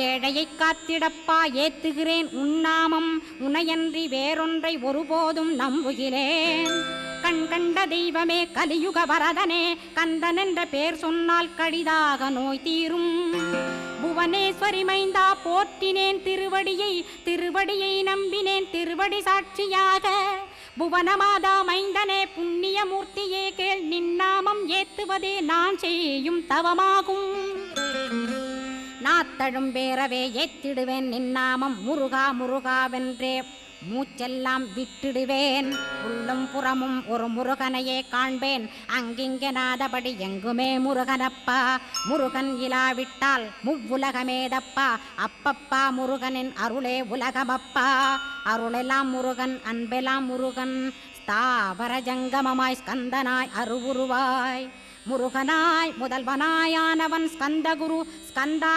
ஏழையை காத்திடப்பா ஏத்துகிறேன் உன்னாமம் உனையன்றி வேறொன்றை ஒருபோதும் நம்புகிறேன். கண் கண்ட தெய்வமே கலியுக வரதனே கந்தன் என்ற பேர் சொன்னால் கடிதாக நோய் தீரும். புவனேஸ்வரி மைந்தா போற்றினேன் திருவடியை நம்பினேன் திருவடி சாட்சியாக. புவனமாதா மைந்தனே புண்ணியமூர்த்தியே கேள் நின்னாமம் ஏத்துவதே நான் செய்யும் தவமாகும். நாத்தழும் பேரவே ஏத்திடுவேன் நின்னாமம் முருகா முருகாவென்றே மூச்செல்லாம் விட்டிடுவேன். உள்ளும் புறமும் ஒரு முருகனையே காண்பேன் அங்கிங்கெனாதபடி எங்குமே முருகனப்பா. முருகன் இலாவிட்டால் முவ்வுலகமேதப்பா. அப்பப்பா முருகனின் அருளே உலகமப்பா. அருளெல்லாம் முருகன் அன்பெல்லாம் முருகன் ஸ்தாவர ஜங்கமமாய் ஸ்கந்தனாய் அருவுருவாய் முருகனாய் முதல்வனாயானவன் ஸ்கந்தகுரு ஸ்கந்தா